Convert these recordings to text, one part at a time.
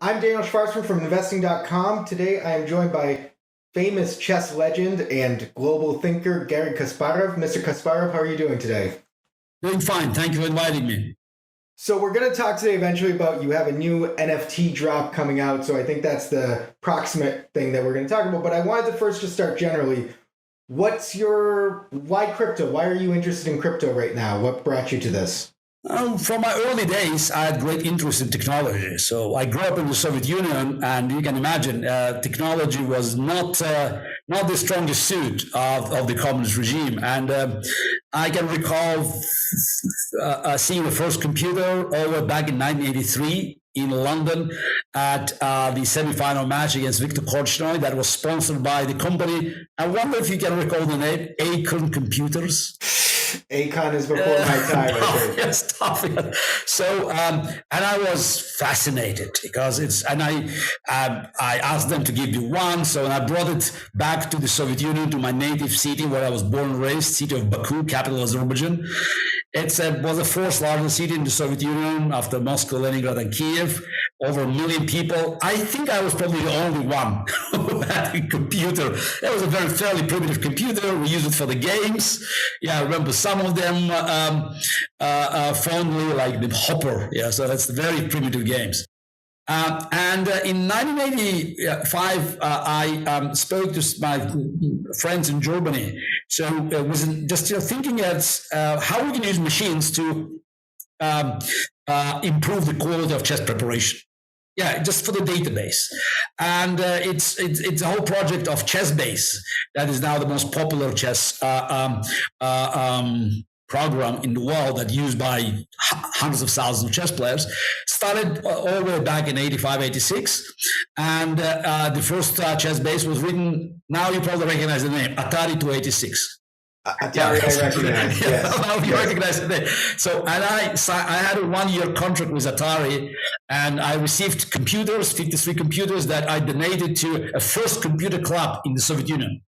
I'm Daniel Schwarzman from Investing.com. Today I am joined by famous chess legend and global thinker Garry Kasparov. Mr. Kasparov, how are you doing today? Doing fine. Thank you for inviting me. So we're going to talk today eventually about you have a new NFT drop coming out. So I think that's the proximate thing that we're going to talk about. But I wanted to first just start generally. Why crypto? Why are you interested in crypto right now? What brought you to this? From my early days, I had great interest in technology. So I grew up in the Soviet Union, and you can imagine technology was not the strongest suit of the communist regime. And I can recall seeing the first computer over back in 1983 in London at the semi-final match against Viktor Korchnoi that was sponsored by the company. I wonder if you can recall the name, Acorn Computers. Acon is before my time. Yes, tough. So, and I was fascinated because I asked them to give me one. So, and I brought it back to the Soviet Union, to my native city where I was born and raised, city of Baku, capital of Azerbaijan. It was the fourth largest city in the Soviet Union after Moscow, Leningrad, and Kiev. Over 1 million people. I think I was probably the only one who had a computer. It was a fairly primitive computer. We used it for the games. Yeah, I remember some of them fondly, like the Hopper. Yeah, so that's the very primitive games. And in 1985, I spoke to my friends in Germany. So it was just thinking at how we can use machines to improve the quality of chess preparation. Yeah, just for the database. And it's a whole project of ChessBase that is now the most popular chess program in the world that used by hundreds of thousands of chess players. Started all the way back in 85, 86. And the first ChessBase was written, now you probably recognize the name, Atari 286. Atari, I recognize. Yes. You recognize it. So, and I had a 1-year contract with Atari, and I received computers, 53 computers that I donated to a first computer club in the Soviet Union.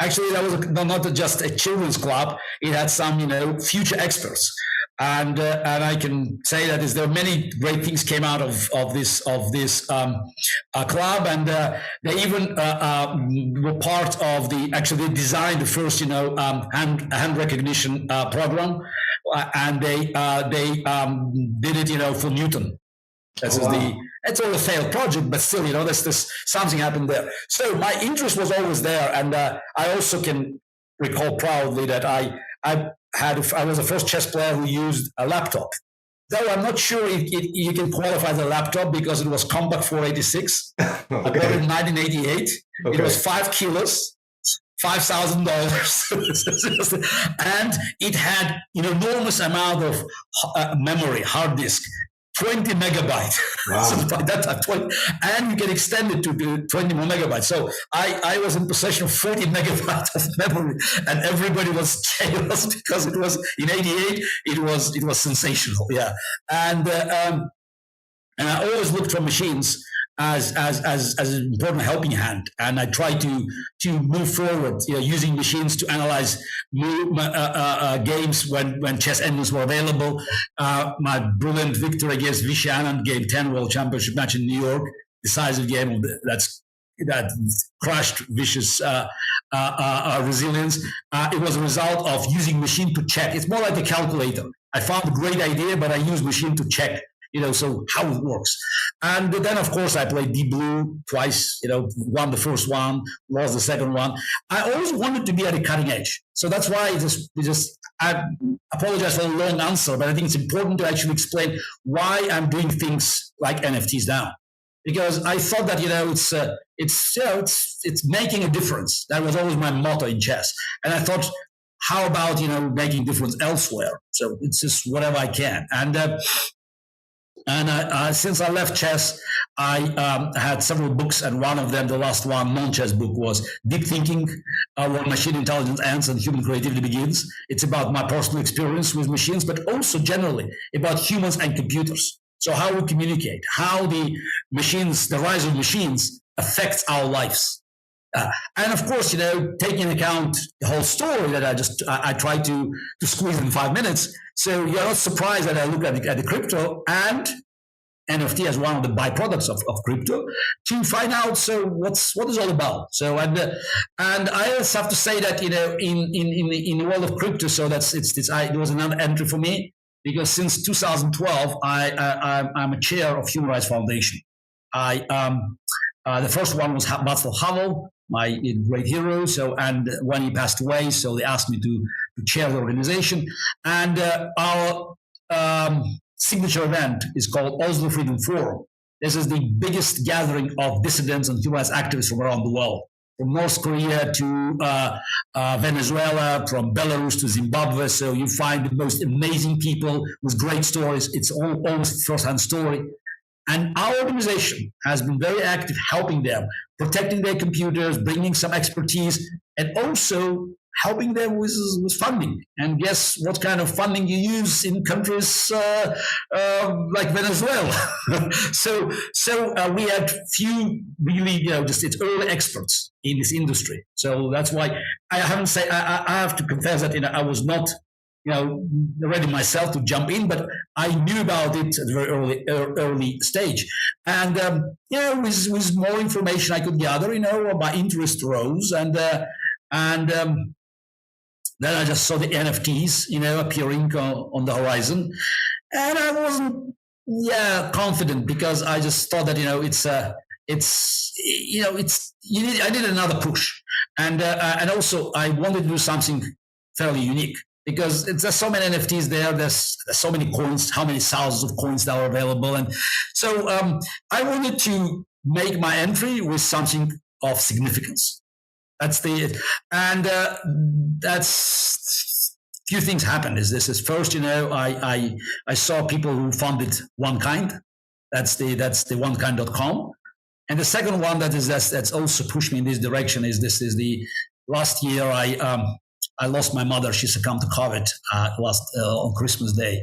Actually, that was not just a children's club. It had some, future experts. And I can say that there are many great things came out of this club, and they even were part of they designed the first hand recognition program, and they did it for Newton. It's all a failed project, but still there's something happened there. So my interest was always there, and I also can recall proudly that I was the first chess player who used a laptop. Though I'm not sure if you can qualify as a laptop because it was Compaq 486. Okay. I got it in 1988. Okay. It was 5 kilos, $5,000, and it had an enormous amount of memory, hard disk. 20 megabytes. Wow. So by that time, 20, and you can extend it to 20 more megabytes. So I was in possession of 40 megabytes of memory, and everybody was jealous because it was in '88. It was sensational, yeah. And I always looked for machines as an important helping hand, and I try to move forward, using machines to analyze games when chess engines were available. My brilliant victory against Vishy Anand, Game 10 World Championship match in New York, decisive game that crushed Vishy's resilience. It was a result of using machine to check. It's more like a calculator. I found a great idea, but I used machine to check. So how it works. And then, of course, I played Deep Blue twice, won the first one, lost the second one. I always wanted to be at the cutting edge. So that's why I apologize for the long answer, but I think it's important to actually explain why I'm doing things like NFTs now. Because I thought that, it's making a difference. That was always my motto in chess. And I thought, how about, making a difference elsewhere? So it's just whatever I can. And since I left chess, I had several books, and one of them, the last one, non-chess book, was Deep Thinking, Where Machine Intelligence Ends and Human Creativity Begins. It's about my personal experience with machines, but also generally about humans and computers. So how we communicate, how the rise of machines affects our lives. And of course, taking into account the whole story that I tried to squeeze in 5 minutes, So you're not surprised that I look at the crypto and NFT as one of the byproducts of crypto to find out what it's all about. So and I also have to say that in the world of crypto, so it was another entry for me because since 2012 I'm a chair of Human Rights Foundation. The first one was Václav Havel, my great hero. So and when he passed away, so they asked me to chair the organization, and our signature event is called Oslo Freedom Forum. This is the biggest gathering of dissidents and human rights activists from around the world, from North Korea to Venezuela, from Belarus to Zimbabwe. So you find the most amazing people with great stories. It's almost first-hand story. And our organization has been very active helping them, protecting their computers, bringing some expertise, and also helping them with funding. And guess what kind of funding you use in countries like Venezuela? so we had few really, just it's early experts in this industry. So that's why I have to confess that I was not ready myself to jump in, but I knew about it at a very early stage. And with more information I could gather, my interest rose, and then I just saw the NFTs, appearing on the horizon, and I wasn't, confident because I just thought that I needed another push, and also I wanted to do something fairly unique because there's so many NFTs there. There's so many coins, how many thousands of coins that are available, and so I wanted to make my entry with something of significance. That's few things happened. First, I saw people who funded OneKind. That's the OneKind.com. And the second one that's also pushed me in this direction is the last year I lost my mother. She succumbed to COVID on Christmas Day,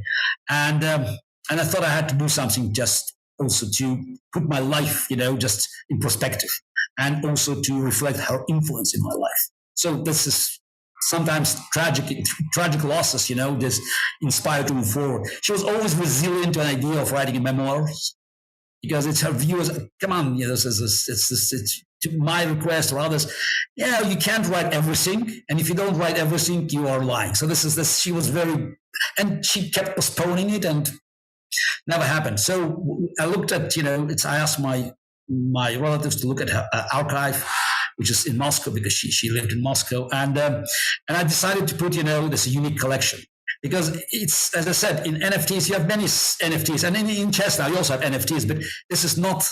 and I thought I had to do something just also to put my life, just in perspective, and also to reflect her influence in my life. So this is sometimes tragic losses, this inspired to move forward. She was always resilient to an idea of writing a memoir because it's her view as, come on, it's to my request or others, you can't write everything. And if you don't write everything, you are lying. So she was and she kept postponing it and never happened. So I looked at, I asked my relatives to look at her archive, which is in Moscow because she lived in Moscow, and I decided to put this unique collection because it's, as I said, in NFTs you have many NFTs, and in chess now you also have NFTs, but this is not,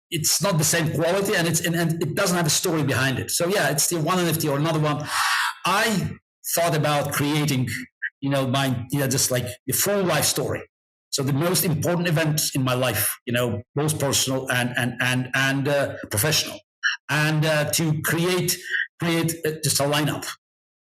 it's not the same quality, and it doesn't have a story behind it. So it's the one NFT or another one. I thought about creating, just like the full life story. So the most important event in my life, both personal and professional, and to create just a lineup.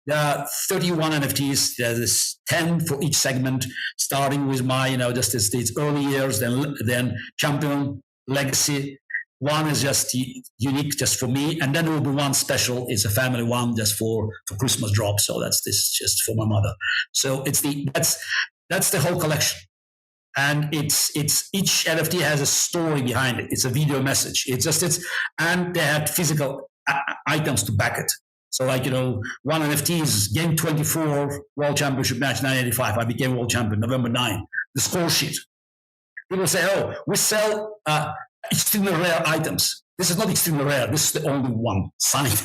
There are 31 NFTs. There's 10 for each segment, starting with my, just these early years, then champion, legacy. One is just unique, just for me, and then there will be one special. It's a family one, just for Christmas drop. So that's just for my mother. So that's the whole collection. And it's each NFT has a story behind it. It's a video message. And they had physical items to back it. So one NFT is Game 24 World Championship match 1985. I became world champion November 9. The score sheet. People say, we sell extremely rare items. This is not extremely rare. This is the only one signed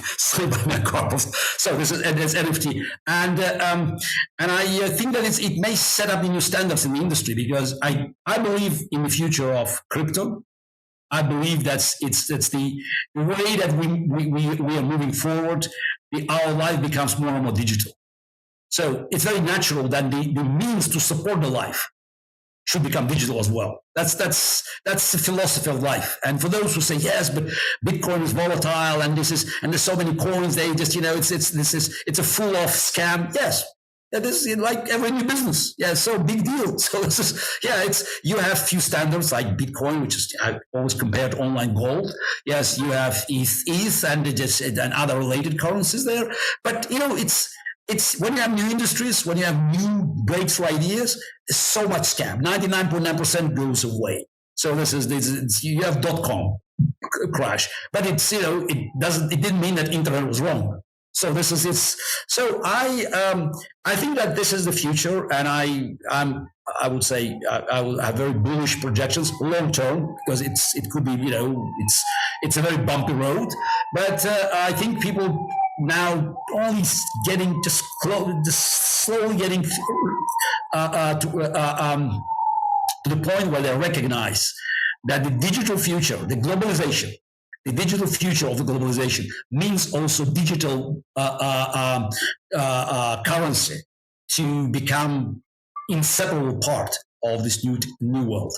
by my corpus. So this is NFT, and I think that it may set up the new standards in the industry because I believe in the future of crypto. I believe it's the way that we are moving forward. Our life becomes more and more digital. So it's very natural that the means to support the life should become digital as well. That's the philosophy of life. And for those who say yes, but Bitcoin is volatile and there's so many coins, they just it's a full off scam. Yes, that is like every new business. Yeah, so big deal. So you have few standards like Bitcoin, which is I always compared to online gold. Yes, you have ETH and other related currencies there, but it's when you have new industries, when you have new breakthrough ideas, there's so much scam. 99.9% goes away. So this is you have .com crash, but it didn't mean that internet was wrong. So this is it's so I think that this is the future, and I would say I will have very bullish projections long term, because it could be it's a very bumpy road, but I think people now only getting just slowly getting to the point where they recognize that the digital future, the digital future of the globalization means also digital currency to become inseparable part of this new world.